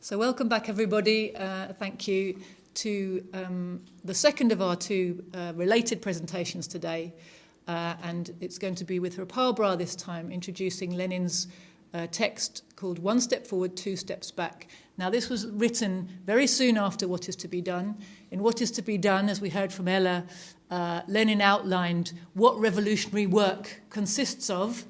So welcome back, everybody. Thank you to the second of our two related presentations today. And it's going to be with Harpal Brar this time, introducing Lenin's text called One Step Forward, Two Steps Back. Now, this was written very soon after What Is to Be Done. In What Is to Be Done, as we heard from Ella, Lenin outlined what revolutionary work consists of,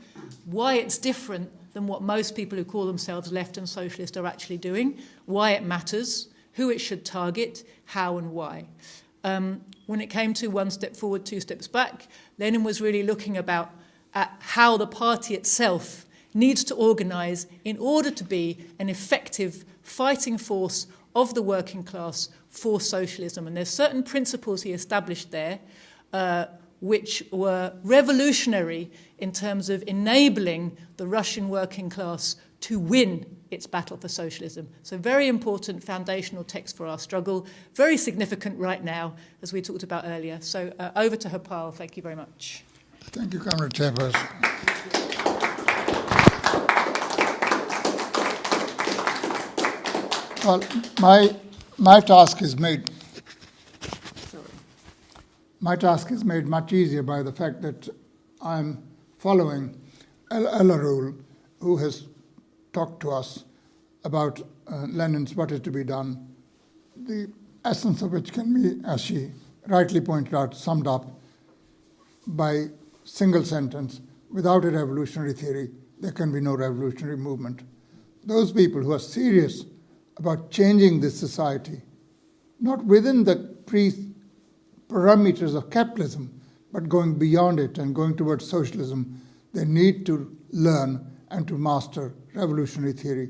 why it's different than what most people who call themselves left and socialist are actually doing, why it matters, who it should target, how and why. When it came to One Step Forward, Two Steps Back, Lenin was really looking at how the party itself needs to organise in order to be an effective fighting force of the working class for socialism. And there's certain principles he established there which were revolutionary in terms of enabling the Russian working class to win its battle for socialism. So very important foundational text for our struggle, very significant right now, as we talked about earlier. So over to Harpal. Thank you very much. Thank you, Comrade Chairperson. Well, my task is made much easier by the fact that I'm following Ella Rule, who has talked to us about Lenin's What Is to Be Done, the essence of which can be, as she rightly pointed out, summed up by single sentence: without a revolutionary theory, there can be no revolutionary movement. Those people who are serious about changing this society, not within the parameters of capitalism, but going beyond it and going towards socialism, they need to learn and to master revolutionary theory.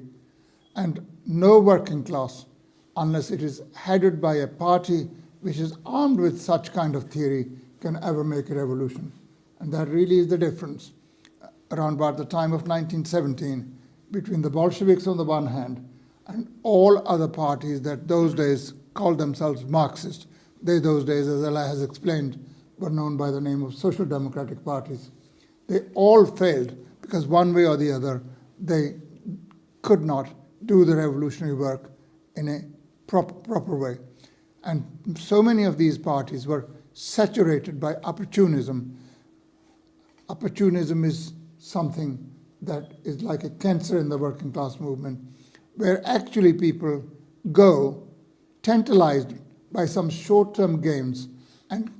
And no working class, unless it is headed by a party which is armed with such kind of theory, can ever make a revolution. And that really is the difference around about the time of 1917 between the Bolsheviks on the one hand and all other parties that those days called themselves Marxist. They, those days, as Ella has explained, were known by the name of social democratic parties. They all failed because one way or the other, they could not do the revolutionary work in a proper way. And so many of these parties were saturated by opportunism. Opportunism is something that is like a cancer in the working class movement, where actually people go tantalized by some short-term gains and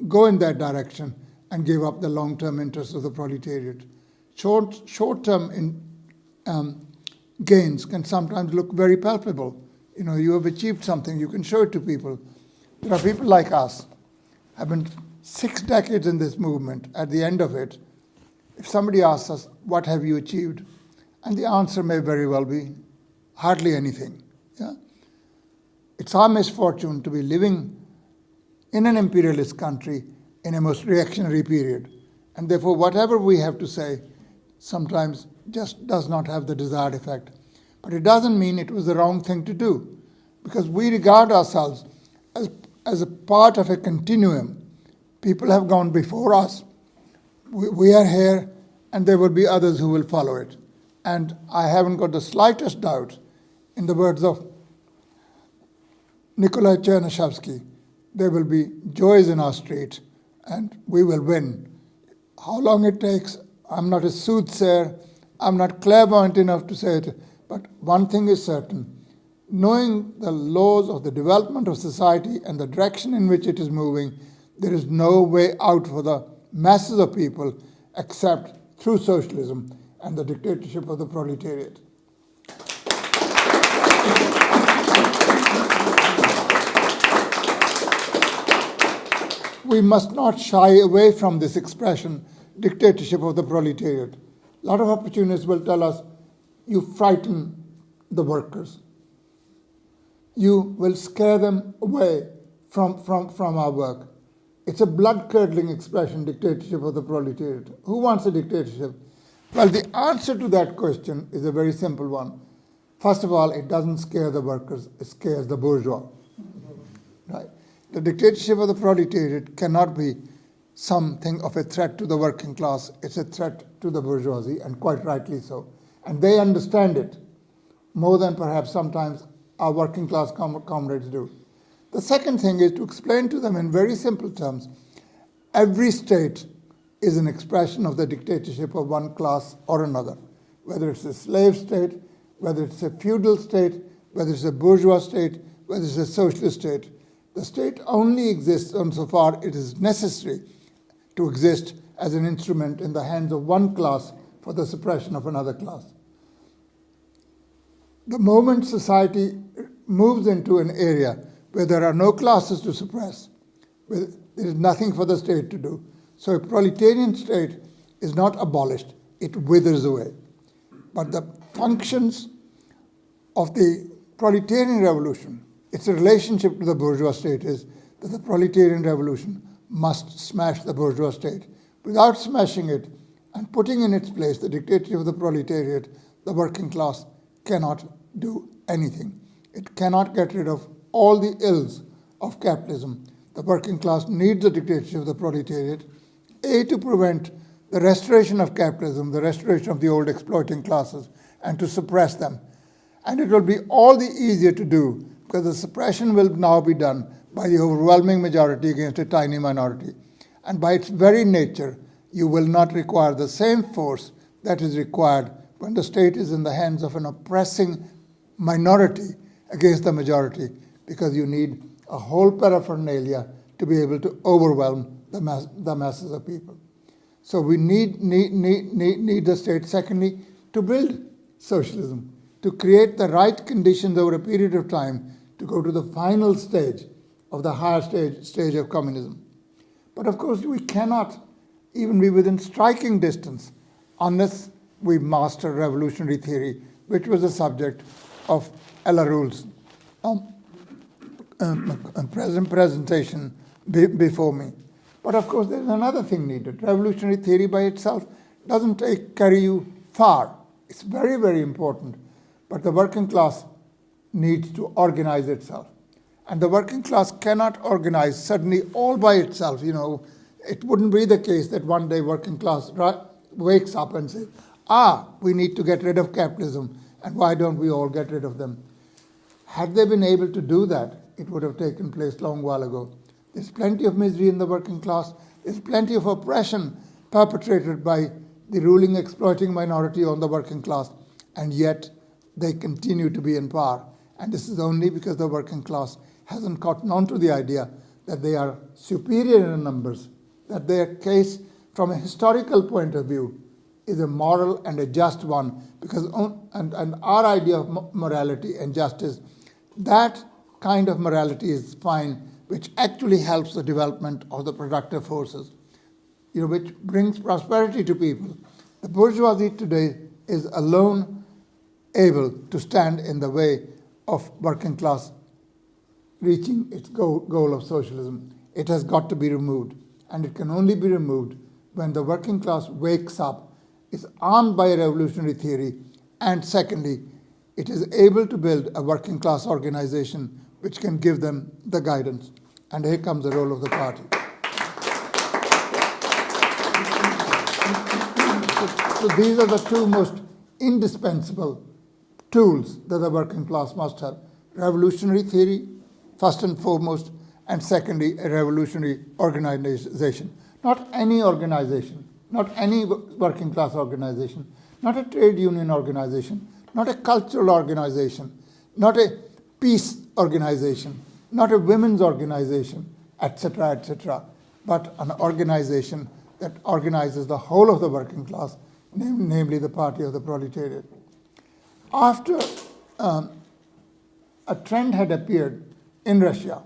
go in that direction and give up the long-term interests of the proletariat. Short-term gains can sometimes look very palpable. You know, you have achieved something, you can show it to people. There are people like us, have been 6 decades in this movement. At the end of it, if somebody asks us, what have you achieved? And the answer may very well be, hardly anything. Yeah? It's our misfortune to be living in an imperialist country in a most reactionary period. And therefore, whatever we have to say sometimes just does not have the desired effect. But it doesn't mean it was the wrong thing to do, because we regard ourselves as a part of a continuum. People have gone before us. We are here, and there will be others who will follow it. And I haven't got the slightest doubt, in the words of Nikolai Chernyshevsky, there will be joys in our street, and we will win. How long it takes, I'm not a soothsayer, I'm not clairvoyant enough to say it, but one thing is certain: knowing the laws of the development of society and the direction in which it is moving, there is no way out for the masses of people except through socialism and the dictatorship of the proletariat. We must not shy away from this expression, dictatorship of the proletariat. A lot of opportunists will tell us, you frighten the workers. You will scare them away from our work. It's a blood-curdling expression, dictatorship of the proletariat. Who wants a dictatorship? Well, the answer to that question is a very simple one. First of all, it doesn't scare the workers, it scares the bourgeois. Right? The dictatorship of the proletariat cannot be something of a threat to the working class. It's a threat to the bourgeoisie, and quite rightly so. And they understand it. more than perhaps sometimes our working class comrades do. The second thing is to explain to them in very simple terms, every state is an expression of the dictatorship of one class or another, whether it's a slave state, whether it's a feudal state, whether it's a bourgeois state, whether it's a socialist state. The state only exists insofar it is necessary to exist as an instrument in the hands of one class for the suppression of another class. The moment society moves into an area where there are no classes to suppress, where there is nothing for the state to do, so a proletarian state is not abolished, it withers away. But the functions of the proletarian revolution, its relationship to the bourgeois state is that the proletarian revolution must smash the bourgeois state. Without smashing it and putting in its place the dictatorship of the proletariat, the working class cannot do anything. It cannot get rid of all the ills of capitalism. The working class needs the dictatorship of the proletariat, to prevent the restoration of capitalism, the restoration of the old exploiting classes, and to suppress them. And it will be all the easier to do because the suppression will now be done by the overwhelming majority against a tiny minority. And by its very nature, you will not require the same force that is required when the state is in the hands of an oppressing minority against the majority, because you need a whole paraphernalia to be able to overwhelm the masses of people. So we need the state, secondly, to build socialism, to create the right conditions over a period of time to go to the final stage of the higher stage of communism. But of course, we cannot even be within striking distance unless we master revolutionary theory, which was the subject of Ella Rule's presentation before me. But of course, there's another thing needed. Revolutionary theory by itself doesn't carry you far. It's very, very important. But the working class needs to organize itself. And the working class cannot organize suddenly all by itself. You know, it wouldn't be the case that one day working class wakes up and says, we need to get rid of capitalism, and why don't we all get rid of them? Had they been able to do that, it would have taken place long while ago. There's plenty of misery in the working class. There's plenty of oppression perpetrated by the ruling, exploiting minority on the working class, and yet they continue to be in power. And this is only because the working class hasn't gotten onto the idea that they are superior in numbers, that their case from a historical point of view is a moral and a just one, because and our idea of morality and justice, that kind of morality is fine, which actually helps the development of the productive forces, which brings prosperity to people. The bourgeoisie today is alone able to stand in the way of working class reaching its goal of socialism. It has got to be removed, and it can only be removed when the working class wakes up, is armed by a revolutionary theory, and secondly, it is able to build a working class organization which can give them the guidance. And here comes the role of the party. So these are the two most indispensable tools that the working class must have. Revolutionary theory, first and foremost, and secondly, a revolutionary organization. Not any organization, not any working class organization, not a trade union organization, not a cultural organization, not a peace organization, not a women's organization, etc., but an organization that organizes the whole of the working class, namely the party of the proletariat. After a trend had appeared in Russia,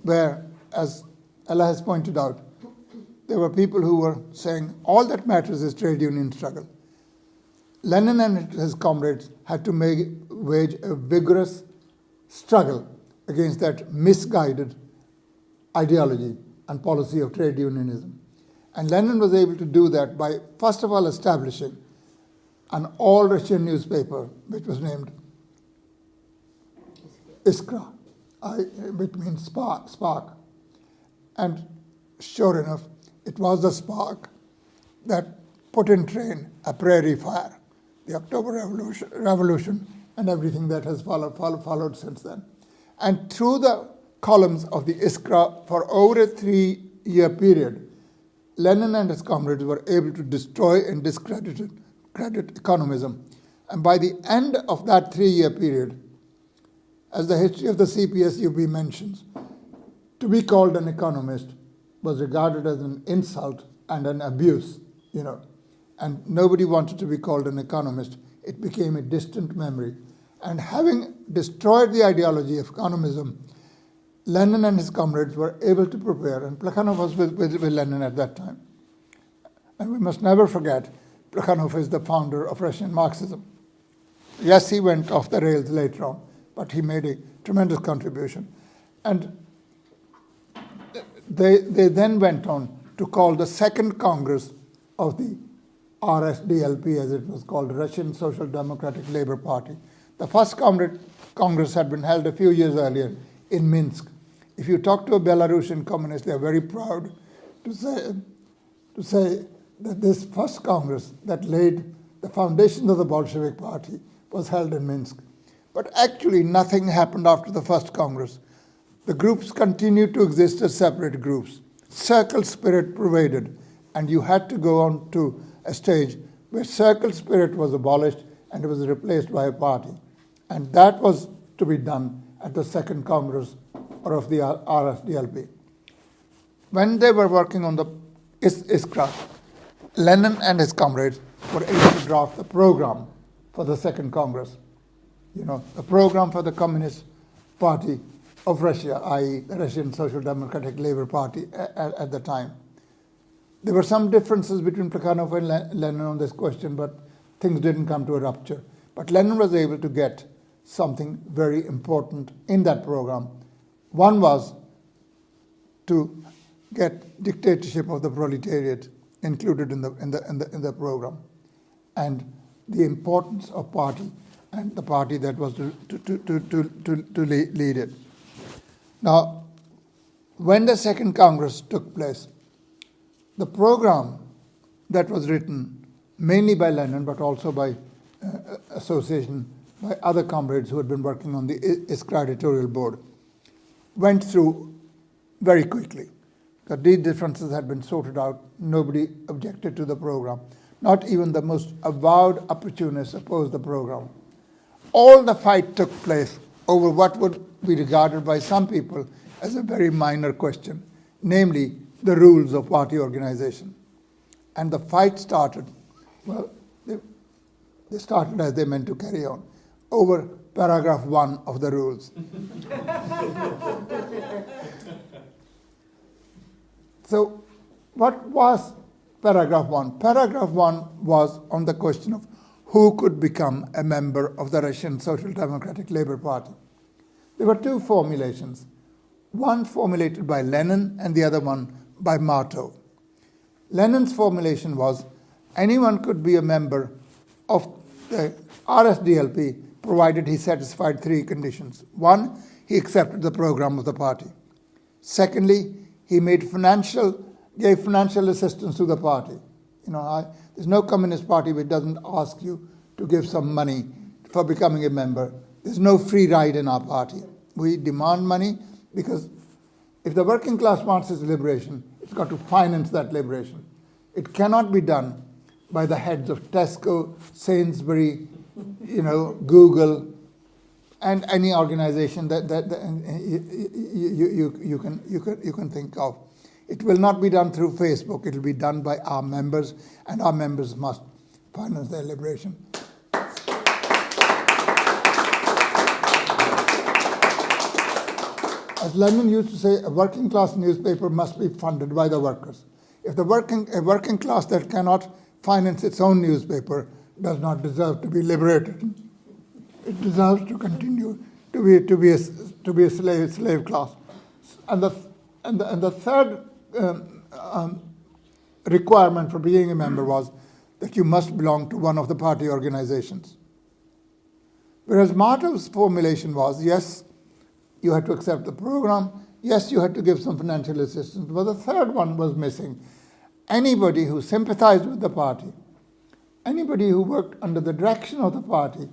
where, as Ella has pointed out, there were people who were saying all that matters is trade union struggle. Lenin and his comrades had to wage a vigorous struggle against that misguided ideology and policy of trade unionism. And Lenin was able to do that by, first of all, establishing an all-Russian newspaper, which was named Iskra, which means spark. And sure enough, it was the spark that put in train a prairie fire, the October Revolution and everything that has followed since then. And through the columns of the Iskra for over a 3-year period, Lenin and his comrades were able to destroy and discredit economism. And by the end of that 3-year period, as the history of the CPSUB mentions, to be called an economist was regarded as an insult and an abuse, and nobody wanted to be called an economist. It became a distant memory. And having destroyed the ideology of economism, Lenin and his comrades were able to prepare, and Plekhanov was with Lenin at that time. And we must never forget, Plekhanov is the founder of Russian Marxism. Yes, he went off the rails later on, but he made a tremendous contribution. And they then went on to call the second Congress of the RSDLP, as it was called, Russian Social Democratic Labour Party. The first Congress had been held a few years earlier in Minsk. If you talk to a Belarusian communist, they are very proud to say that this first Congress that laid the foundations of the Bolshevik Party was held in Minsk. But actually nothing happened after the first Congress. The groups continued to exist as separate groups. Circle spirit pervaded, and you had to go on to a stage where circle spirit was abolished and it was replaced by a party. And that was to be done at the second Congress of the RSDLP. When they were working on the Iskra, Lenin and his comrades were able to draft the program for the second Congress. The program for the Communist Party of Russia, i.e. the Russian Social Democratic Labour Party at the time. There were some differences between Plekhanov and Lenin on this question, but things didn't come to a rupture. But Lenin was able to get something very important in that program. One was to get dictatorship of the proletariat included in the program, and the importance of party and the party that was to lead it. Now, when the second Congress took place, the program that was written mainly by Lenin, but also by association by other comrades who had been working on the Iskra editorial board, went through very quickly. Because these differences had been sorted out, nobody objected to the program. Not even the most avowed opportunists opposed the program. All the fight took place over what would be regarded by some people as a very minor question, namely the rules of party organization. And the fight started, they started as they meant to carry on, over paragraph 1 of the rules. So what was paragraph 1? Paragraph 1 was on the question of who could become a member of the Russian Social Democratic Labour Party. There were two formulations, one formulated by Lenin and the other one by Martov. Lenin's formulation was anyone could be a member of the RSDLP provided he satisfied 3 conditions. 1, he accepted the program of the party. Secondly, he gave financial assistance to the party. There's no communist party which doesn't ask you to give some money for becoming a member. There's no free ride in our party. We demand money because if the working class wants its liberation, it's got to finance that liberation. It cannot be done by the heads of Tesco, Sainsbury, Google, and any organization that you can think of. It will not be done through Facebook. It will be done by our members, and our members must finance their liberation. As Lenin used to say, a working class newspaper must be funded by the workers. If a working class that cannot finance its own newspaper does not deserve to be liberated, it deserves to continue to be a slave class. And the third requirement for being a member was that you must belong to one of the party organizations. Whereas Martov's formulation was, yes, you had to accept the program, yes, you had to give some financial assistance, but the third one was missing. Anybody who sympathized with the party anybody who worked under the direction of the party,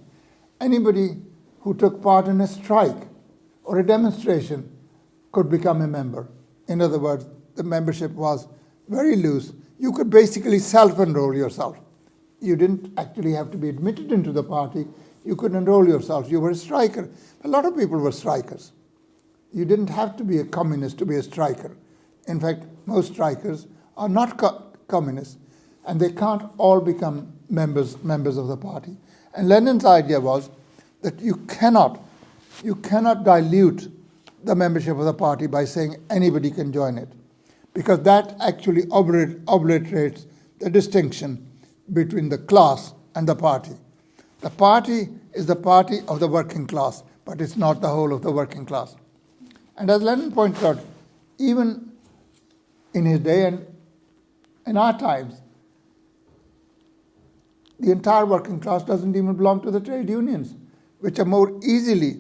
anybody who took part in a strike or a demonstration could become a member. In other words, the membership was very loose. You could basically self-enroll yourself. You didn't actually have to be admitted into the party. You could enroll yourself. You were a striker. A lot of people were strikers. You didn't have to be a communist to be a striker. In fact, most strikers are not communists, and they can't all become members of the party. And Lenin's idea was that you cannot dilute the membership of the party by saying anybody can join it, because that actually obliterates the distinction between the class and the party. The party is the party of the working class, but it's not the whole of the working class. And as Lenin pointed out, even in his day and in our times, the entire working class doesn't even belong to the trade unions, which are more easily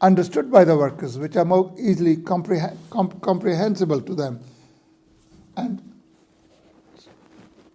understood by the workers, which are more easily comprehensible to them.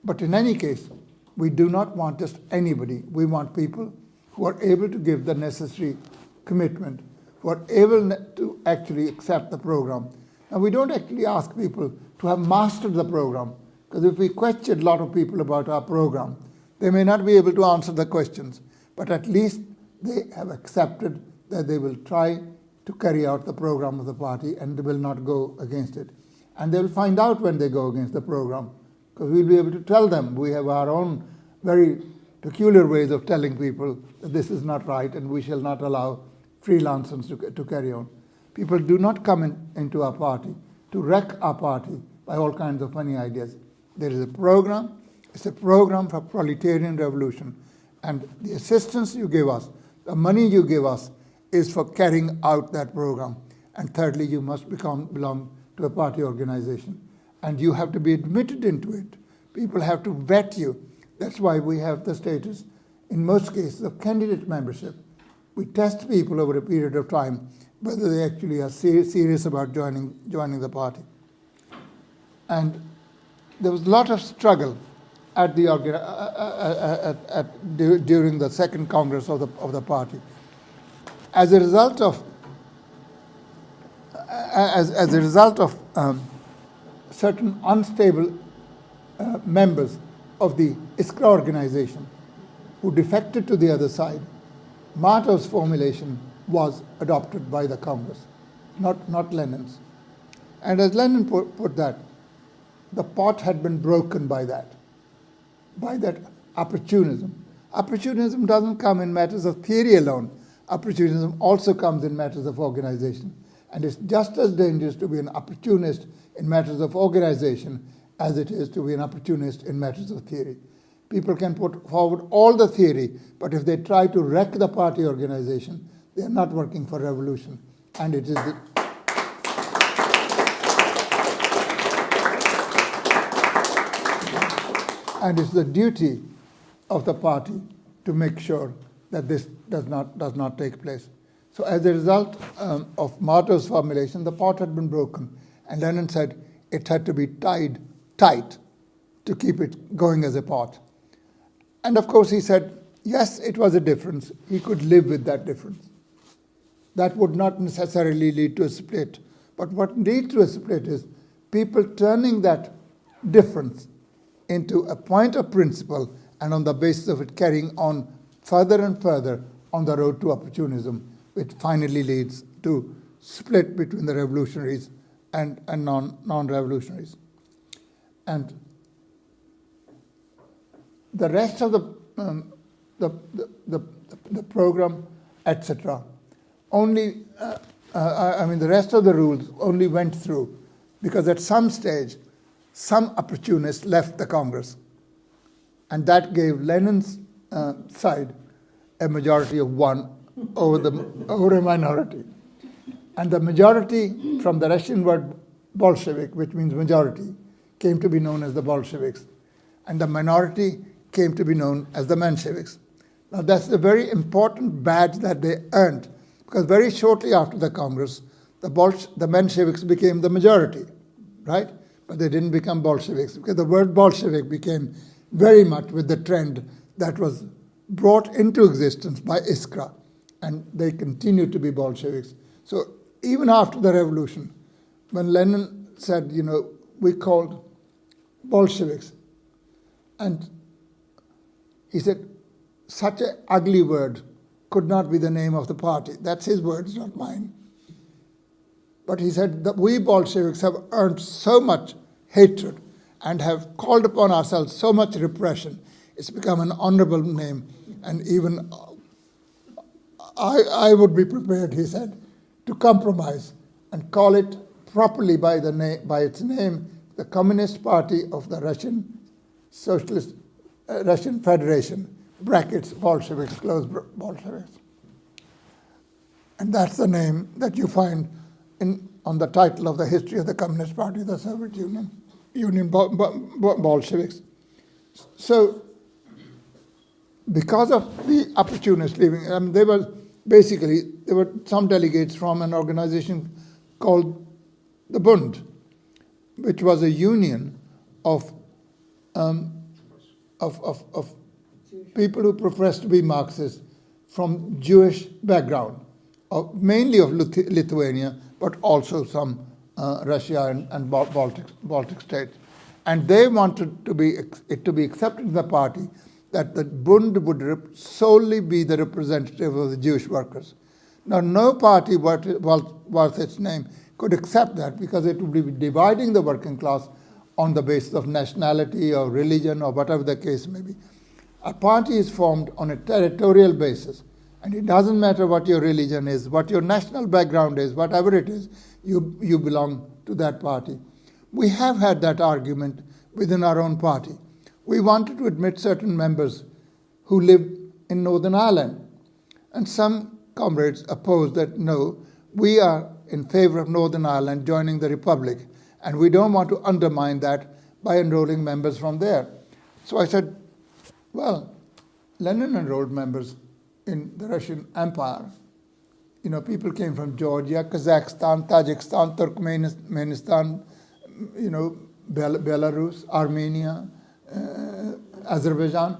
But in any case, we do not want just anybody. We want people who are able to give the necessary commitment, who are able to actually accept the program. And we don't actually ask people to have mastered the program, because if we question a lot of people about our program, they may not be able to answer the questions, but at least they have accepted that they will try to carry out the program of the party and they will not go against it. And they will find out when they go against the program, because we'll be able to tell them. We have our own very peculiar ways of telling people that this is not right and we shall not allow freelancers to carry on. People do not come into our party to wreck our party by all kinds of funny ideas. There is a program. It's a program for proletarian revolution. And the assistance you give us, the money you give us, is for carrying out that program. And thirdly, you must belong to a party organization. And you have to be admitted into it. People have to vet you. That's why we have the status, in most cases, of candidate membership. We test people over a period of time whether they actually are serious about joining the party. And there was a lot of struggle at the during the second Congress of the party. As a result of certain unstable members of the Iskra organization who defected to the other side, Martov's formulation was adopted by the Congress, not Lenin's. And as Lenin put that, the pot had been broken by that opportunism. Opportunism doesn't come in matters of theory alone. Opportunism also comes in matters of organization. And it's just as dangerous to be an opportunist in matters of organization as it is to be an opportunist in matters of theory. People can put forward all the theory, but if they try to wreck the party organization, they are not working for revolution. And it is and it's the duty of the party to make sure that this does not take place. So as a result of Martov's formulation, the pot had been broken, and Lenin said it had to be tied tight to keep it going as a pot. And of course he said, yes, it was a difference. He could live with that difference. That would not necessarily lead to a split. But what leads to a split is people turning that difference into a point of principle, and on the basis of it carrying on further and further on the road to opportunism, which finally leads to split between the revolutionaries and non-revolutionaries. And the rest of the program, etc., only the rest of the rules only went through because at some stage some opportunists left the Congress, and that gave Lenin's side a majority of one over a minority. And the majority, from the Russian word Bolshevik, which means majority, came to be known as the Bolsheviks. And the minority came to be known as the Mensheviks. Now that's a very important badge that they earned, because very shortly after the Congress, the Mensheviks became the majority, right? But they didn't become Bolsheviks, because the word Bolshevik became very much with the trend that was brought into existence by Iskra, and they continue to be Bolsheviks. So even after the revolution, when Lenin said, we called Bolsheviks, and he said, such an ugly word could not be the name of the party. That's his words, not mine. But he said that we Bolsheviks have earned so much hatred and have called upon ourselves so much repression. It's become an honorable name. And even I would be prepared, he said, to compromise and call it properly by its name, the Communist Party of the Russian Socialist Russian Federation, brackets Bolsheviks, close Bolsheviks. And that's the name that you find on the title of the history of the Communist Party, the Soviet Union Bolsheviks. So, because of the opportunists leaving, there were some delegates from an organization called the Bund, which was a union of people who professed to be Marxists from Jewish background, mainly of Lithuania, but also some Russia and Baltic states. And they wanted it to be accepted in the party that the Bund would solely be the representative of the Jewish workers. Now, no party worth its name could accept that, because it would be dividing the working class on the basis of nationality or religion or whatever the case may be. A party is formed on a territorial basis, and it doesn't matter what your religion is, what your national background is, whatever it is, you belong to that party. We have had that argument within our own party. We wanted to admit certain members who lived in Northern Ireland, and some comrades opposed that, no, we are in favor of Northern Ireland joining the Republic, and we don't want to undermine that by enrolling members from there. So I said, well, Lenin enrolled members in the Russian Empire. People came from Georgia, Kazakhstan, Tajikistan, Turkmenistan, Belarus, Armenia, Azerbaijan.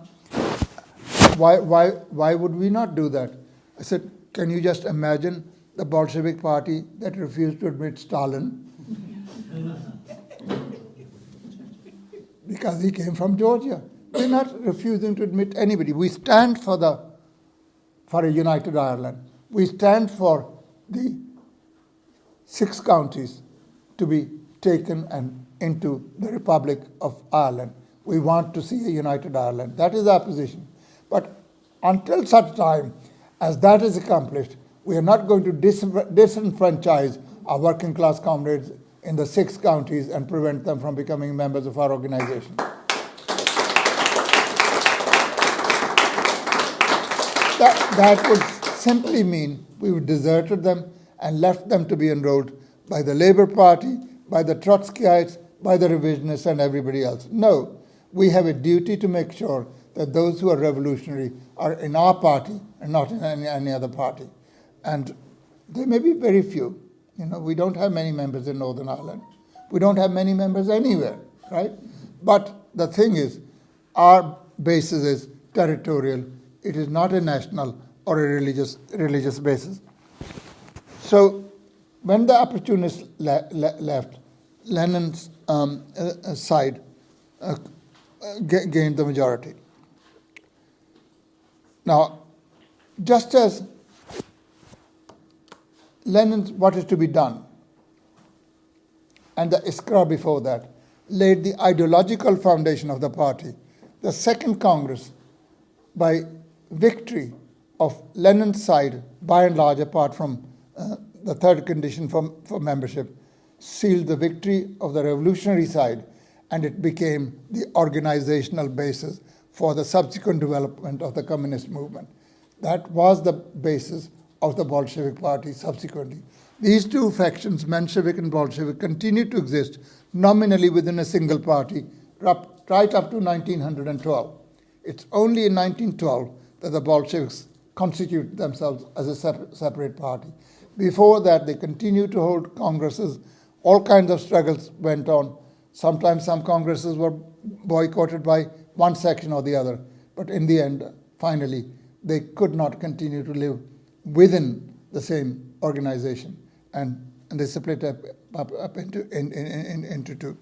Why would we not do that? I said, can you just imagine the Bolshevik party that refused to admit Stalin because he came from Georgia? We're not refusing to admit anybody. We stand for a united Ireland. We stand for the 6 counties to be taken into the Republic of Ireland. We want to see a united Ireland. That is our position. But until such time as that is accomplished, we are not going to disenfranchise our working class comrades in the 6 counties and prevent them from becoming members of our organization. That would simply mean we would deserted them and left them to be enrolled by the Labour Party, by the Trotskyites, by the revisionists and everybody else. No, we have a duty to make sure that those who are revolutionary are in our party and not in any other party. And there may be very few. We don't have many members in Northern Ireland. We don't have many members anywhere, right? But the thing is, our basis is territorial. It is not a national or a religious basis. So when the opportunists left, Lenin's side gained the majority. Now, just as Lenin's What Is to Be Done and the Iskra before that laid the ideological foundation of the party, the Second Congress, by victory of Lenin's side, by and large, apart from the third condition for membership, sealed the victory of the revolutionary side, and it became the organizational basis for the subsequent development of the communist movement. That was the basis of the Bolshevik party subsequently. These two factions, Menshevik and Bolshevik, continued to exist nominally within a single party right up to 1912. It's only in 1912 that the Bolsheviks constituted themselves as a separate party. Before that, they continued to hold congresses. All kinds of struggles went on. Sometimes some congresses were boycotted by one section or the other. But in the end, finally, they could not continue to live within the same organization, and they split up into two.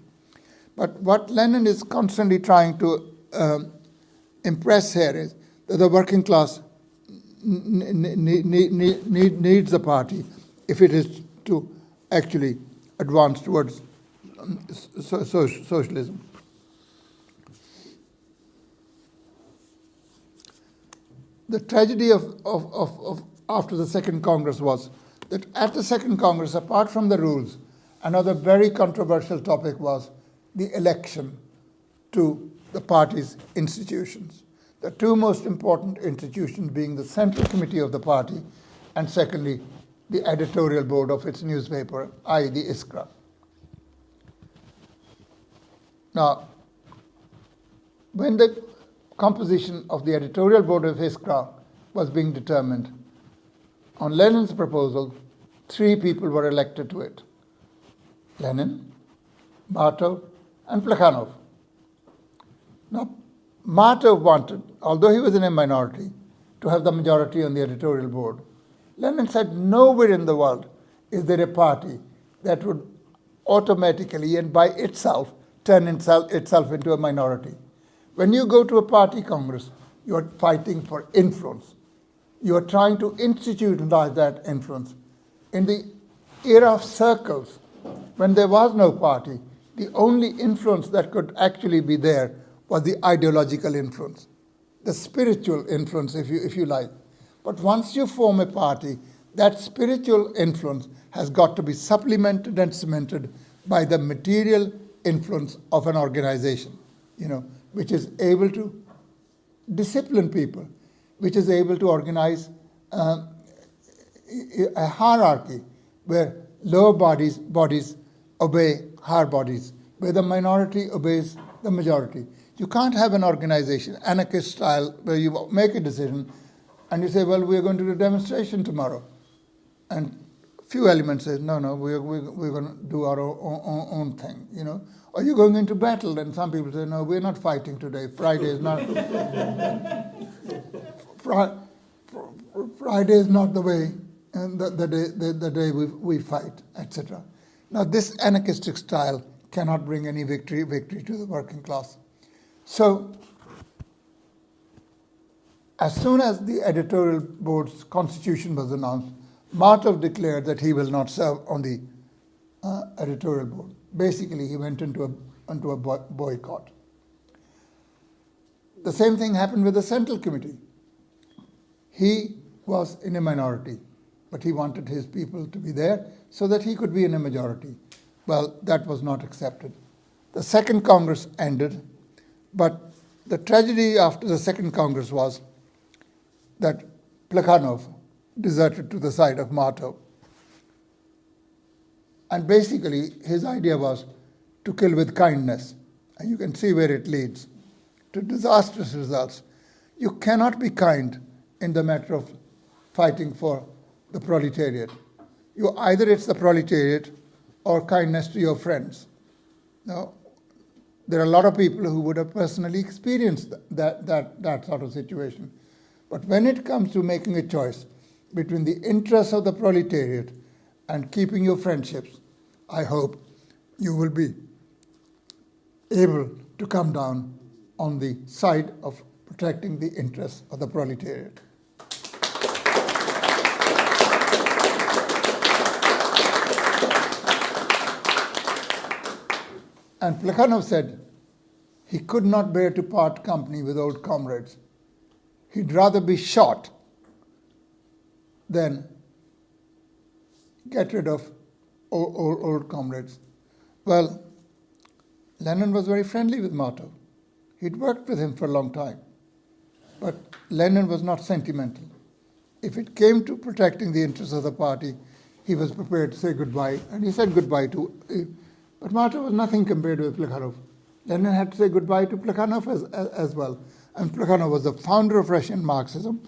But what Lenin is constantly trying to impress here is that the working class needs the party if it is to actually advance towards socialism. The tragedy of after the Second Congress was that at the Second Congress, apart from the rules, another very controversial topic was the election to the party's institutions. The two most important institutions being the Central Committee of the party and secondly, the editorial board of its newspaper, i.e. the Iskra. Now, when the composition of the editorial board of Iskra was being determined, on Lenin's proposal, 3 people were elected to it: Lenin, Martov, and Plekhanov. Now, Martov wanted, although he was in a minority, to have the majority on the editorial board. Lenin said nowhere in the world is there a party that would automatically and by itself turn itself into a minority. When you go to a party congress, you are fighting for influence. You are trying to institutionalize that influence. In the era of circles, when there was no party, the only influence that could actually be there was the ideological influence, the spiritual influence, if you like. But once you form a party, that spiritual influence has got to be supplemented and cemented by the material influence of an organization, which is able to discipline people, which is able to organize a hierarchy where lower bodies obey higher bodies, where the minority obeys the majority. You can't have an organization, anarchist style, where you make a decision and you say, well, we're going to do a demonstration tomorrow. And few elements say, no, we're going to do our own thing, Or you're going into battle, and some people say, no, we're not fighting today. Friday is not Friday is not the way, and the day we fight, etc. Now, this anarchistic style cannot bring any victory to the working class. So, as soon as the editorial board's constitution was announced, Martov declared that he will not serve on the editorial board. Basically, he went into a boycott. The same thing happened with the Central Committee. He was in a minority, but he wanted his people to be there so that he could be in a majority. Well, that was not accepted. The Second Congress ended, but the tragedy after the Second Congress was that Plekhanov deserted to the side of Martov. And basically, his idea was to kill with kindness. And you can see where it leads to disastrous results. You cannot be kind in the matter of fighting for the proletariat. Either it's the proletariat or kindness to your friends. Now, there are a lot of people who would have personally experienced that sort of situation. But when it comes to making a choice between the interests of the proletariat and keeping your friendships, I hope you will be able to come down on the side of protecting the interests of the proletariat. And Plekhanov said he could not bear to part company with old comrades. He'd rather be shot than get rid of old comrades. Well, Lenin was very friendly with Martov. He'd worked with him for a long time. But Lenin was not sentimental. If it came to protecting the interests of the party, he was prepared to say goodbye. And he said goodbye to... But Martov was nothing compared with Plekhanov. Lenin had to say goodbye to Plekhanov as well. And Plekhanov was the founder of Russian Marxism.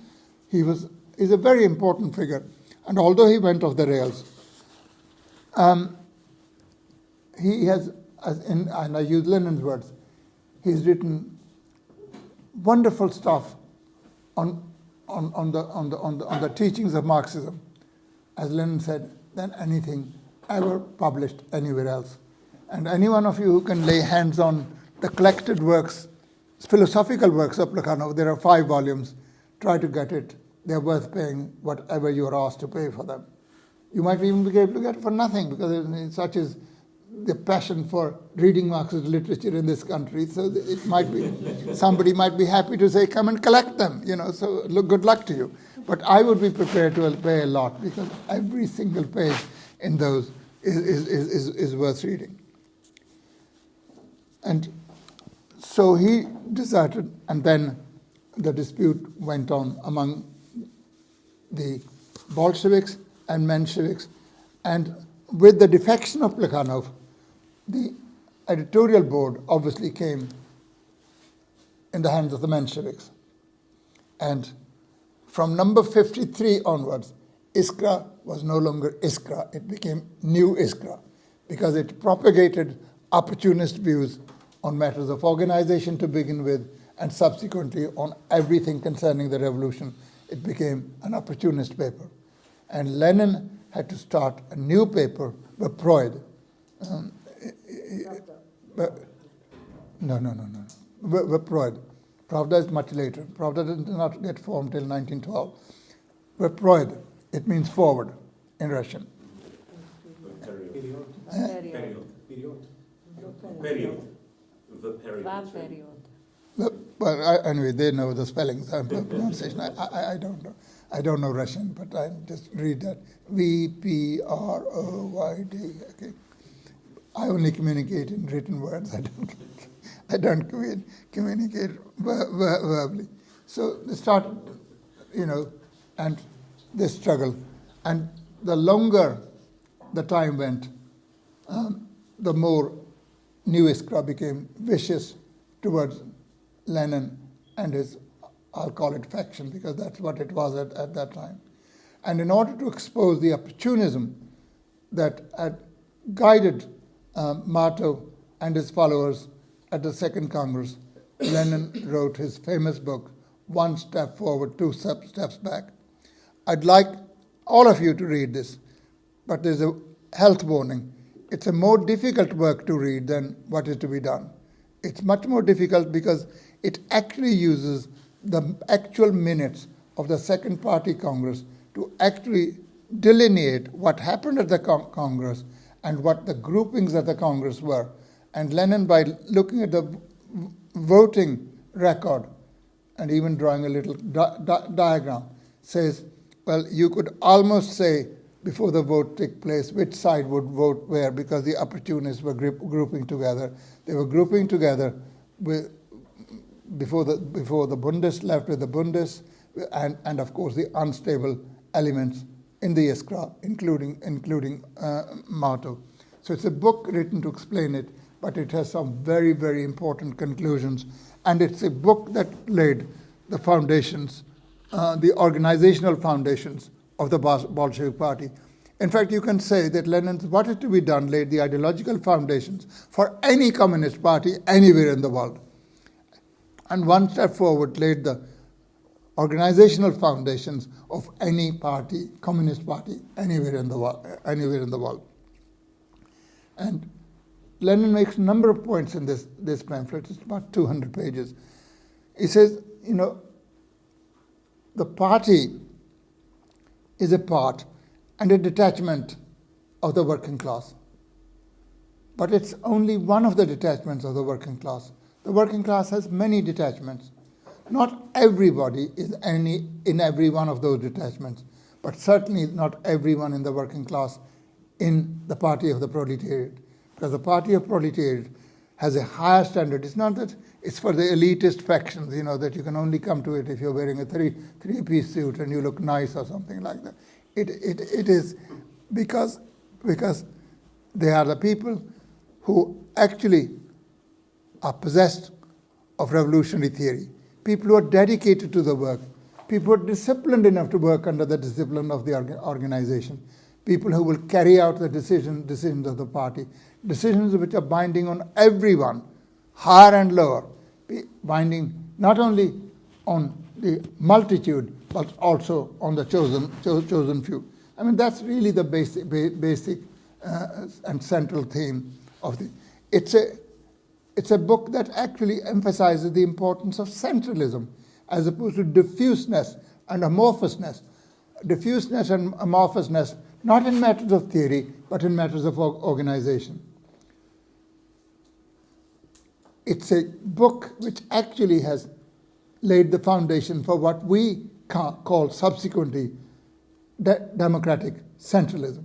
He's a very important figure. And although he went off the rails, he has, and I use Lenin's words, he's written wonderful stuff on the teachings of Marxism, as Lenin said, than anything ever published anywhere else. And any one of you who can lay hands on the collected works, philosophical works of Plekhanov, there are 5 volumes, try to get it. They're worth paying whatever you are asked to pay for them. You might even be able to get it for nothing, because such is the passion for reading Marxist literature in this country. So it might be, somebody might be happy to say, come and collect them, so good luck to you. But I would be prepared to pay a lot, because every single page in those is worth reading. And so he deserted, and then the dispute went on among the Bolsheviks and Mensheviks, and with the defection of Plekhanov, the editorial board obviously came in the hands of the Mensheviks. And from number 53 onwards, Iskra was no longer Iskra, it became New Iskra, because it propagated opportunist views on matters of organization to begin with, and subsequently on everything concerning the revolution. It became an opportunist paper. And Lenin had to start a new paper, Veproid. Veproid. Pravda is much later. Pravda did not get formed till 1912. Veproid, it means forward in Russian. Well, anyway, they know the spellings and pronunciation. I don't know. I don't know Russian, but I just read that. Veproyd. Okay. I only communicate in written words. I don't communicate verbally. So they started, and this struggle. And the longer the time went, the more New Iskra became vicious towards Lenin and his, I'll call it faction, because that's what it was at that time. And in order to expose the opportunism that had guided Motto and his followers at the Second Congress, Lenin wrote his famous book, One Step Forward, Two Steps Back. I'd like all of you to read this, but there's a health warning. It's a more difficult work to read than what is to be done. It's much more difficult because it actually uses the actual minutes of the Second Party Congress to actually delineate what happened at the Congress and what the groupings of the Congress were. And Lenin, by looking at the voting record and even drawing a little diagram, says, well, you could almost say before the vote took place which side would vote where, because the opportunists were grouping together. They were grouping together with before the Bundists left with the Bundists, and of course the unstable elements in the Iskra, including Motto. So it's a book written to explain it, but it has some very, very important conclusions. And it's a book that laid the foundations, the organizational foundations of the Bolshevik Party. In fact, you can say that Lenin's What Is to Be Done laid the ideological foundations for any communist party anywhere in the world. And One Step Forward laid the organizational foundations of any party, communist party, anywhere in the world. And Lenin makes a number of points in this pamphlet. It's about 200 pages. He says, the party is a part and a detachment of the working class. But it's only one of the detachments of the working class. The working class has many detachments. Not everybody is in every one of those detachments, but certainly not everyone in the working class in the party of the proletariat. Because the party of proletariat has a higher standard. It's not that it's for the elitist factions, that you can only come to it if you're wearing a three-piece suit and you look nice or something like that. It is because they are the people who actually are possessed of revolutionary theory. People who are dedicated to the work. People who are disciplined enough to work under the discipline of the organization. People who will carry out the decisions of the party. Decisions which are binding on everyone, higher and lower, binding not only on the multitude, but also on the chosen few. I mean, that's really the basic and central theme of the. It's a book that actually emphasizes the importance of centralism as opposed to diffuseness and amorphousness. Diffuseness and amorphousness, not in matters of theory, but in matters of organization. It's a book which actually has laid the foundation for what we call subsequently democratic centralism.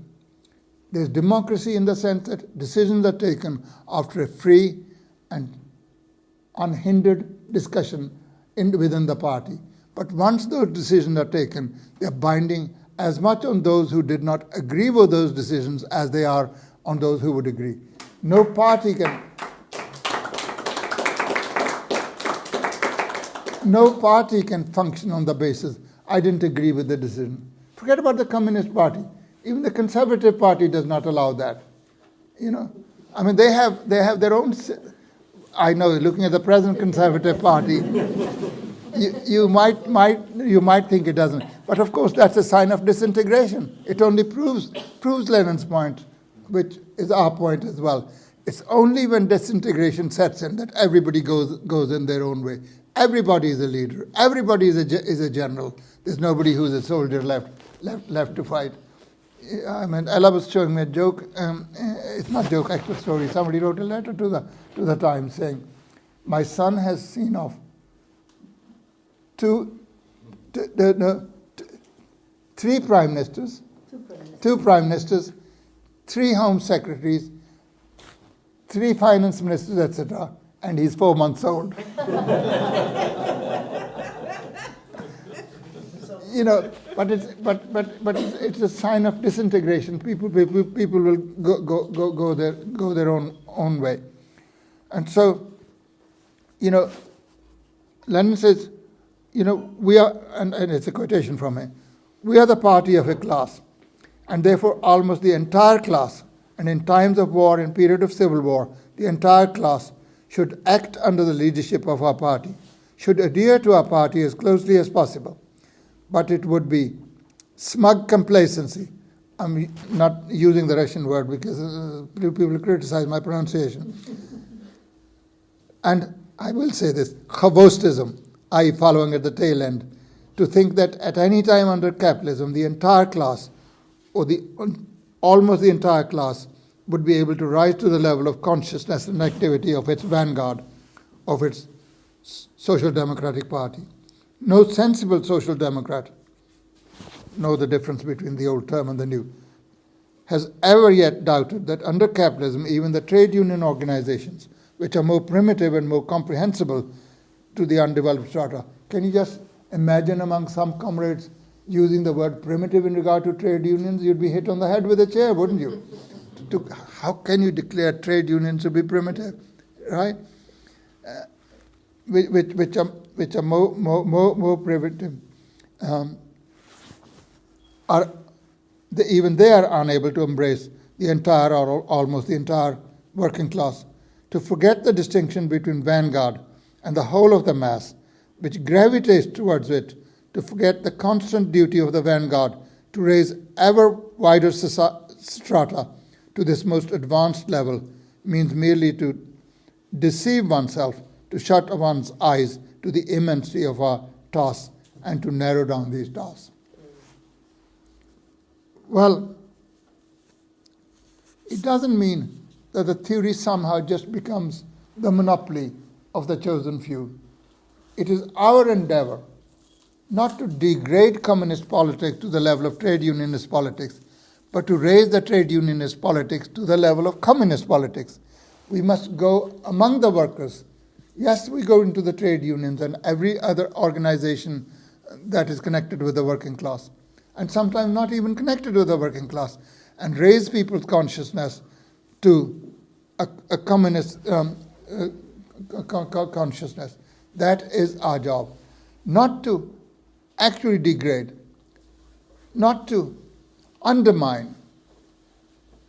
There's democracy in the sense that decisions are taken after a free and unhindered discussion within the party. But once those decisions are taken, they're binding as much on those who did not agree with those decisions as they are on those who would agree. No party can function on the basis, I didn't agree with the decision. Forget about the Communist Party. Even the Conservative Party does not allow that. I mean, they have their own. I know, looking at the present Conservative Party, you might think it doesn't, but of course that's a sign of disintegration. It only proves Lenin's point, which is our point as well. It's only when disintegration sets in that everybody goes in their own way. Everybody is a leader. Everybody is a general. There's nobody who's a soldier left to fight. I mean, Ella was showing me a joke. It's not a joke, actual story. Somebody wrote a letter to the Times saying, "My son has seen off two prime ministers, 3 home secretaries, 3 finance ministers, etc., and he's 4 months old." But it's a sign of disintegration. People will go their own way, and so Lenin says, we are, and it's a quotation from him, "We are the party of a class, and therefore almost the entire class, and in times of war, in period of civil war, the entire class should act under the leadership of our party, should adhere to our party as closely as possible. But it would be smug complacency." I'm not using the Russian word because people criticize my pronunciation. And I will say this, chavostism, i.e. following at the tail end, to think that at any time under capitalism, the entire class, or almost the entire class, would be able to rise to the level of consciousness and activity of its vanguard, of its social democratic party. No sensible social democrat, know the difference between the old term and the new, has ever yet doubted that under capitalism, even the trade union organizations, which are more primitive and more comprehensible to the undeveloped strata. Can you just imagine among some comrades using the word primitive in regard to trade unions? You'd be hit on the head with a chair, wouldn't you? How can you declare trade unions to be primitive, right? Which are more primitive, even they are unable to embrace the entire or almost the entire working class, to forget the distinction between vanguard and the whole of the mass, which gravitates towards it, to forget the constant duty of the vanguard to raise ever wider strata to this most advanced level, means merely to deceive oneself, to shut one's eyes to the immensity of our tasks and to narrow down these tasks. Well, it doesn't mean that the theory somehow just becomes the monopoly of the chosen few. It is our endeavor not to degrade communist politics to the level of trade unionist politics, but to raise the trade unionist politics to the level of communist politics. We must go among the workers. Yes, we go into the trade unions and every other organization that is connected with the working class, and sometimes not even connected with the working class, and raise people's consciousness to a communist consciousness. That is our job. Not to actually degrade, not to undermine,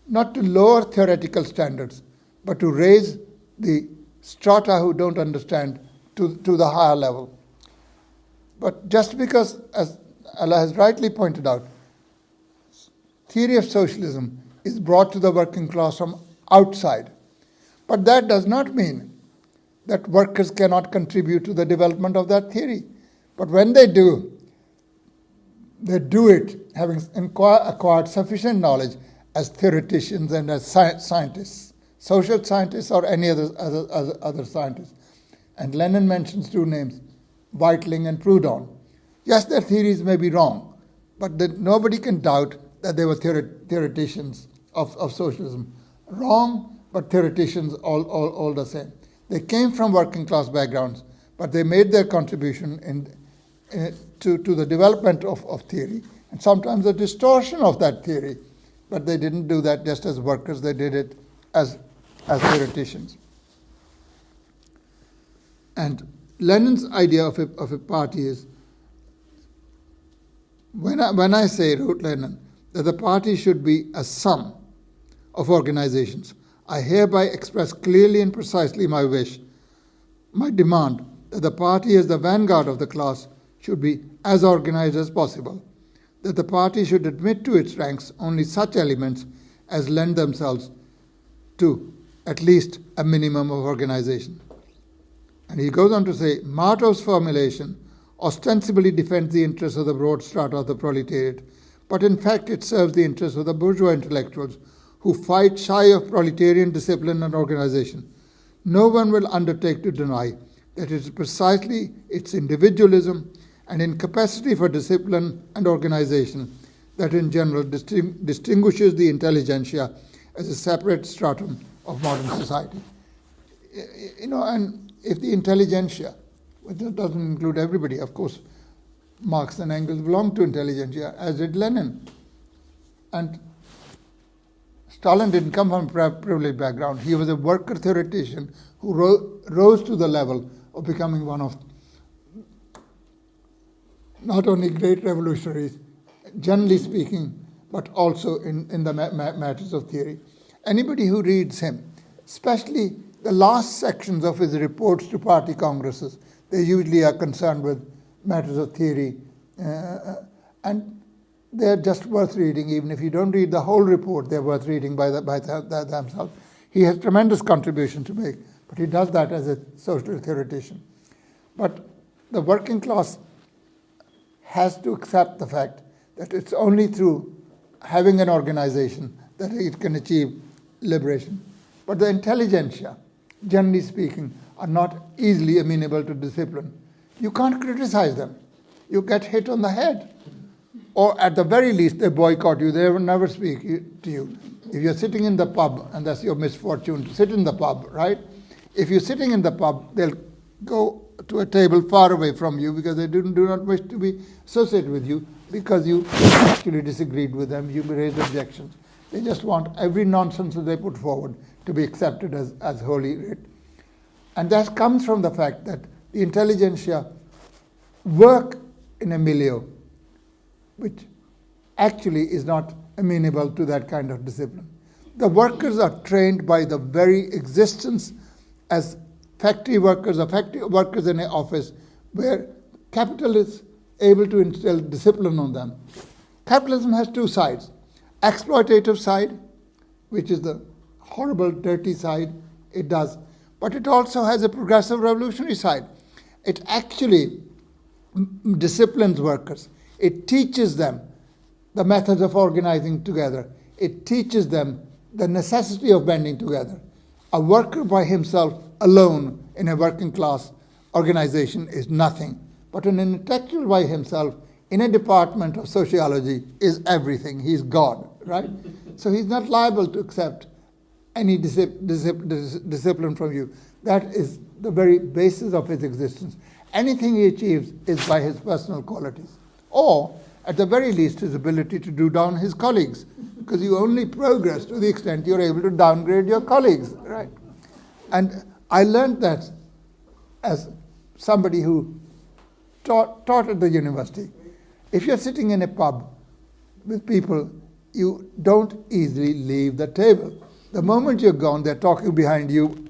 not to lower theoretical standards, but to raise the strata who don't understand to the higher level. But just because, as Allah has rightly pointed out, theory of socialism is brought to the working class from outside. But that does not mean that workers cannot contribute to the development of that theory. But when they do it having acquired sufficient knowledge as theoreticians and as scientists, social scientists or any other scientists. And Lenin mentions two names, Weitling and Proudhon. Yes, their theories may be wrong, but nobody can doubt that they were theoreticians of socialism. Wrong, but theoreticians all the same. They came from working class backgrounds, but they made their contribution to the development of theory, and sometimes the distortion of that theory. But they didn't do that just as workers, they did it as theoreticians. And Lenin's idea of a party is, when I say, wrote Lenin, that the party should be a sum of organizations, I hereby express clearly and precisely my wish, my demand, that the party as the vanguard of the class should be as organized as possible, that the party should admit to its ranks only such elements as lend themselves to at least a minimum of organization. And he goes on to say, Martov's formulation ostensibly defends the interests of the broad strata of the proletariat, but in fact it serves the interests of the bourgeois intellectuals who fight shy of proletarian discipline and organization. No one will undertake to deny that it is precisely its individualism and incapacity for discipline and organization that in general distinguishes the intelligentsia as a separate stratum of modern society. And if the intelligentsia, which doesn't include everybody, of course, Marx and Engels belonged to intelligentsia, as did Lenin. And Stalin didn't come from a privileged background. He was a worker theoretician who rose to the level of becoming one of not only great revolutionaries, generally speaking, but also in the matters of theory. Anybody who reads him, especially the last sections of his reports to party congresses, they usually are concerned with matters of theory, and they're just worth reading. Even if you don't read the whole report, they're worth reading by themselves. He has tremendous contribution to make, but he does that as a social theoretician. But the working class has to accept the fact that it's only through having an organization that it can achieve liberation. But the intelligentsia, generally speaking, are not easily amenable to discipline. You can't criticize them. You get hit on the head. Or at the very least, they boycott you. They will never speak to you. If you're sitting in the pub, and that's your misfortune to sit in the pub, right? If you're sitting in the pub, they'll go to a table far away from you because they do not wish to be associated with you because you actually disagreed with them, you raised objections. They just want every nonsense that they put forward to be accepted as holy writ. And that comes from the fact that the intelligentsia work in a milieu which actually is not amenable to that kind of discipline. The workers are trained by the very existence as factory workers or factory workers in an office where capital is able to instill discipline on them. Capitalism has two sides. Exploitative side, which is the horrible, dirty side, it does. But it also has a progressive revolutionary side. It actually disciplines workers. It teaches them the methods of organizing together. It teaches them the necessity of banding together. A worker by himself alone in a working class organization is nothing. But an intellectual by himself in a department of sociology is everything. He's God, right? So he's not liable to accept any discipline from you. That is the very basis of his existence. Anything he achieves is by his personal qualities. Or, at the very least, his ability to do down his colleagues. Because you only progress to the extent you're able to downgrade your colleagues, right? And I learned that as somebody who taught at the university. If you're sitting in a pub with people, you don't easily leave the table. The moment you're gone, they're talking behind you.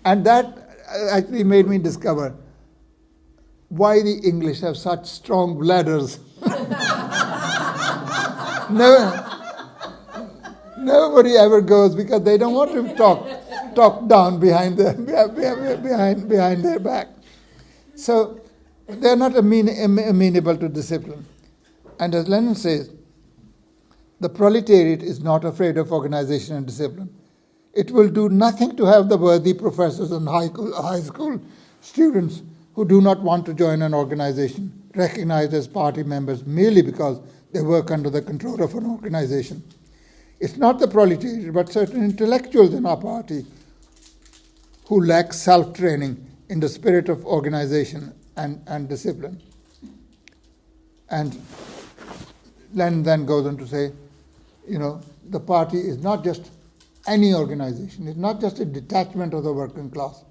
And that actually made me discover why the English have such strong bladders. Nobody ever goes because they don't want to talk down behind their back. So they're not amenable to discipline. And as Lenin says, the proletariat is not afraid of organization and discipline. It will do nothing to have the worthy professors and high school students who do not want to join an organization recognized as party members merely because they work under the control of an organization. It's not the proletariat, but certain intellectuals in our party who lack self-training in the spirit of organization and discipline. And Lenin then goes on to say, the party is not just any organization. It's not just a detachment of the working class.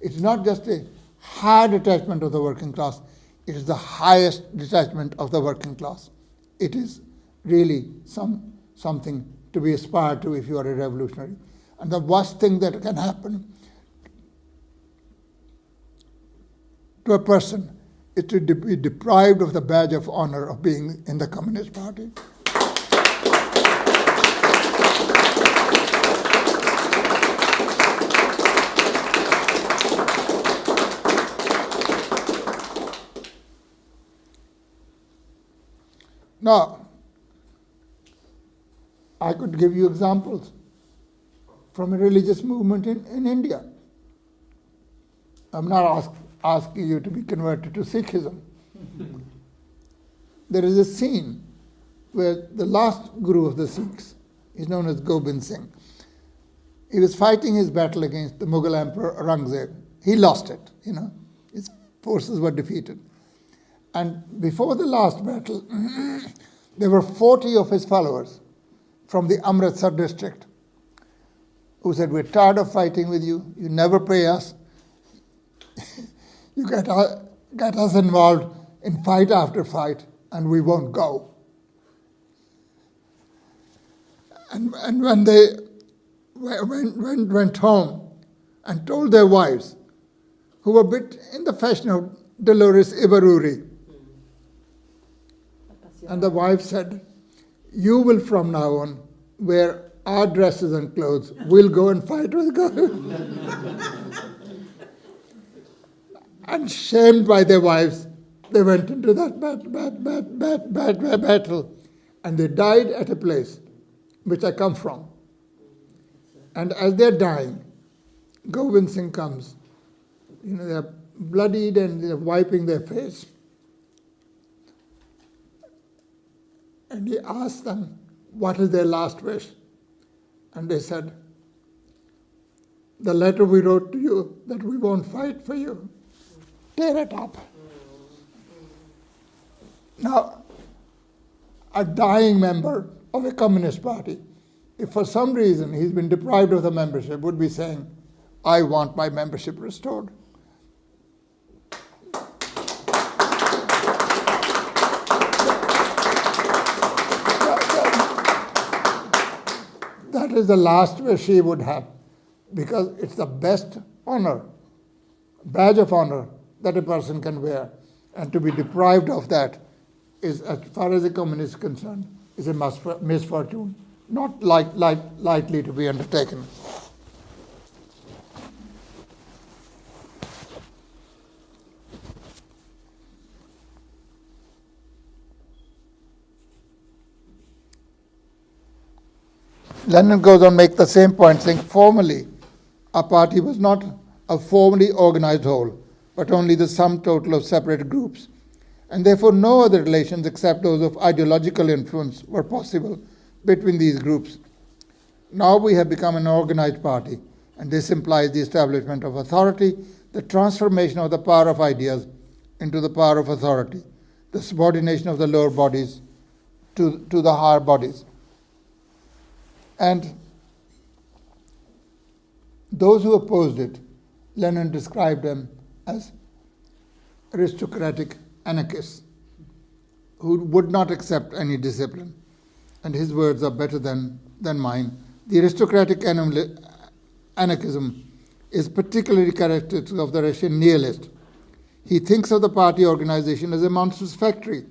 It's not just a high detachment of the working class. It is the highest detachment of the working class. It is really something to be aspired to if you are a revolutionary. And the worst thing that can happen to a person is to be deprived of the badge of honor of being in the Communist Party. Now, I could give you examples from a religious movement in India. I'm not asking you to be converted to Sikhism. There is a scene where the last guru of the Sikhs is known as Gobind Singh. He was fighting his battle against the Mughal Emperor Aurangzeb. He lost it, His forces were defeated. And before the last battle, there were 40 of his followers from the Amritsar district who said, "We're tired of fighting with you. You never pay us. You get us involved in fight after fight, and we won't go." And when they went home and told their wives, who were a bit in the fashion of Dolores Ibaruri, and the wife said, "You will from now on wear our dresses and clothes. We'll go and fight with God." And shamed by their wives, they went into that battle. And they died at a place which I come from. And as they're dying, Gobind Singh comes. They're bloodied and they're wiping their face. And he asked them, what is their last wish? And they said, "The letter we wrote to you that we won't fight for you, tear it up." Now, a dying member of a Communist Party, if for some reason he's been deprived of the membership, would be saying, "I want my membership restored." That is the last wish he would have, because it's the best honor, badge of honor that a person can wear. And to be deprived of that is, as far as the communist is concerned, is a misfortune, not lightly to be undertaken. Lenin goes on to make the same point, saying, formally, our party was not a formally organized whole, but only the sum total of separate groups, and therefore no other relations except those of ideological influence were possible between these groups. Now we have become an organized party, and this implies the establishment of authority, the transformation of the power of ideas into the power of authority, the subordination of the lower bodies to the higher bodies. And those who opposed it, Lenin described them as aristocratic anarchists who would not accept any discipline. And his words are better than mine. The aristocratic anarchism is particularly characteristic of the Russian nihilist. He thinks of the party organization as a monstrous factory.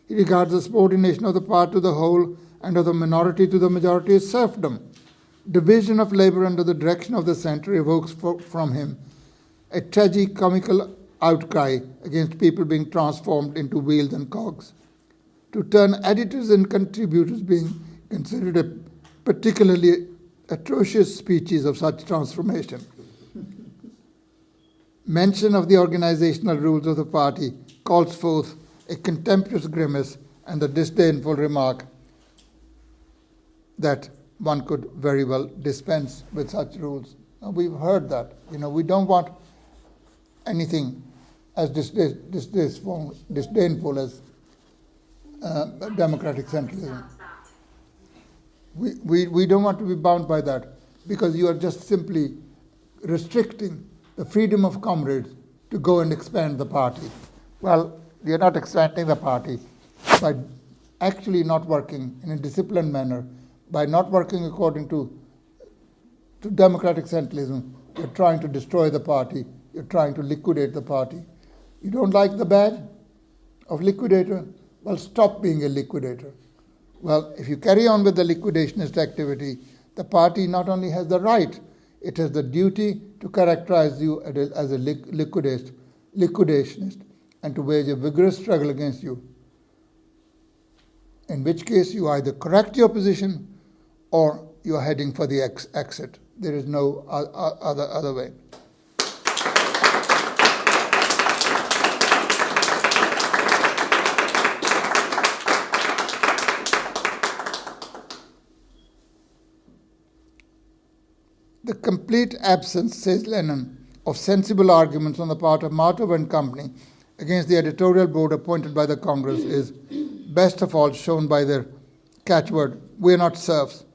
He regards the subordination of the part to the whole and of the minority to the majority as serfdom. Division of labor under the direction of the center evokes from him a tragicomical outcry against people being transformed into wheels and cogs. To turn editors and contributors being considered a particularly atrocious species of such transformation. Mention of the organizational rules of the party calls forth a contemptuous grimace and the disdainful remark that one could very well dispense with such rules. Now, we've heard that. We don't want anything as disdainful as democratic centralism. We don't want to be bound by that, because you are just simply restricting the freedom of comrades to go and expand the party. Well, we are not expanding the party by actually not working in a disciplined manner, by not working according to democratic centralism. You're trying to destroy the party. You're trying to liquidate the party. You don't like the badge of liquidator? Well, stop being a liquidator. Well, if you carry on with the liquidationist activity, the party not only has the right, it has the duty to characterize you as a liquidationist and to wage a vigorous struggle against you. In which case, you either correct your position or you are heading for the exit. There is no other way. The complete absence, says Lenin, of sensible arguments on the part of Martov and company against the editorial board appointed by the Congress is best of all shown by their catchword, "We're not serfs."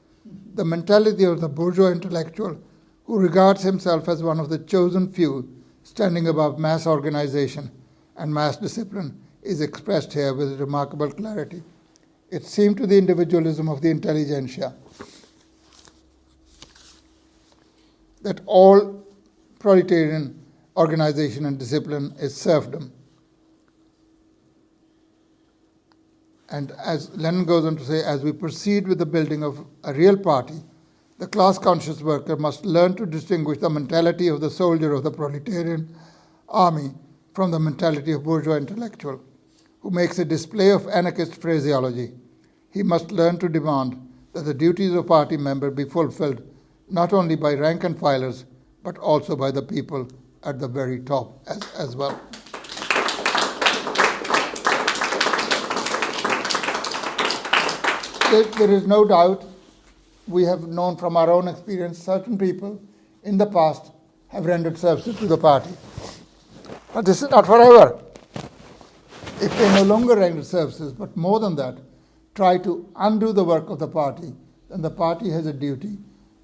The mentality of the bourgeois intellectual who regards himself as one of the chosen few standing above mass organization and mass discipline is expressed here with remarkable clarity. It seemed to the individualism of the intelligentsia that all proletarian organization and discipline is serfdom. And as Lenin goes on to say, as we proceed with the building of a real party, the class-conscious worker must learn to distinguish the mentality of the soldier of the proletarian army from the mentality of bourgeois intellectual, who makes a display of anarchist phraseology. He must learn to demand that the duties of party member be fulfilled not only by rank and filers, but also by the people at the very top as well. There is no doubt, we have known from our own experience, certain people in the past have rendered services to the party. But this is not forever. If they no longer render services, but more than that, try to undo the work of the party, then the party has a duty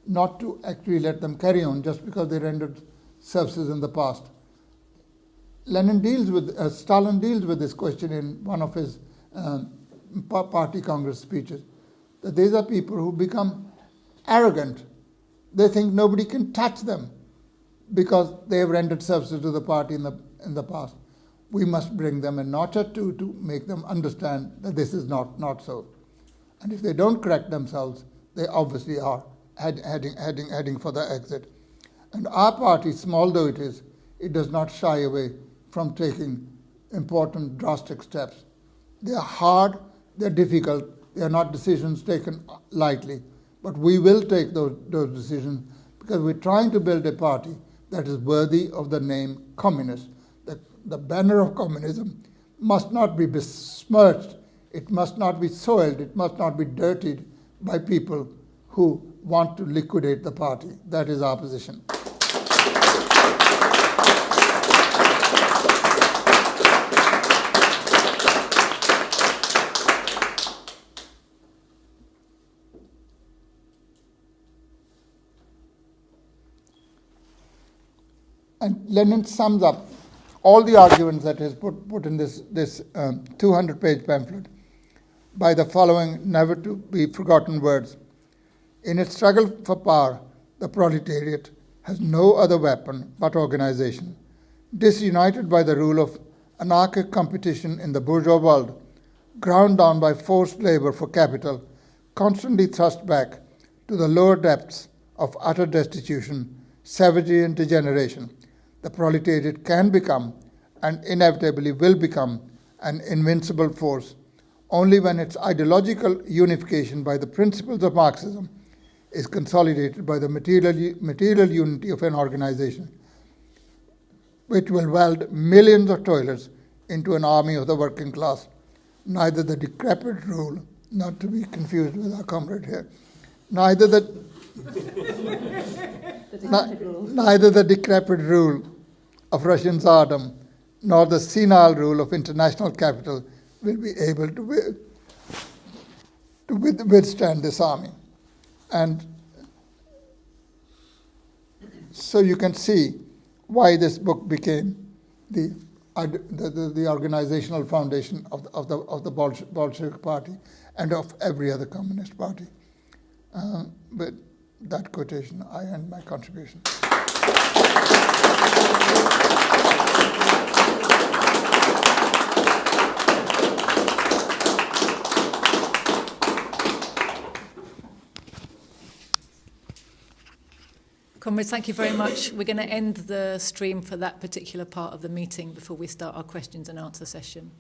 not to actually let them carry on just because they rendered services in the past. Stalin deals with this question in one of his party Congress speeches, that these are people who become arrogant. They think nobody can touch them because they have rendered services to the party in the past. We must bring them a notch or two to make them understand that this is not so. And if they don't correct themselves, they obviously are heading for the exit. And our party, small though it is, it does not shy away from taking important, drastic steps. They are hard, they're difficult, they are not decisions taken lightly, but we will take those decisions because we're trying to build a party that is worthy of the name communist. The banner of communism must not be besmirched, it must not be soiled, it must not be dirtied by people who want to liquidate the party. That is our position. And Lenin sums up all the arguments that is put in this 200-page pamphlet by the following never to be forgotten words. In its struggle for power, the proletariat has no other weapon but organization. Disunited by the rule of anarchic competition in the bourgeois world, ground down by forced labor for capital, constantly thrust back to the lower depths of utter destitution, savagery, and degeneration, the proletariat can become, and inevitably will become, an invincible force only when its ideological unification by the principles of Marxism is consolidated by the material unity of an organization, which will weld millions of toilers into an army of the working class. Neither the decrepit rule, not to be confused with our comrade here, neither the decrepit rule of Russian Tsardom, nor the senile rule of international capital will be able to withstand this army. And so you can see why this book became the organizational foundation of the Bolshevik Party and of every other communist party. With that quotation, I end my contribution. Comrades, thank you very much. We're going to end the stream for that particular part of the meeting before we start our questions and answer session.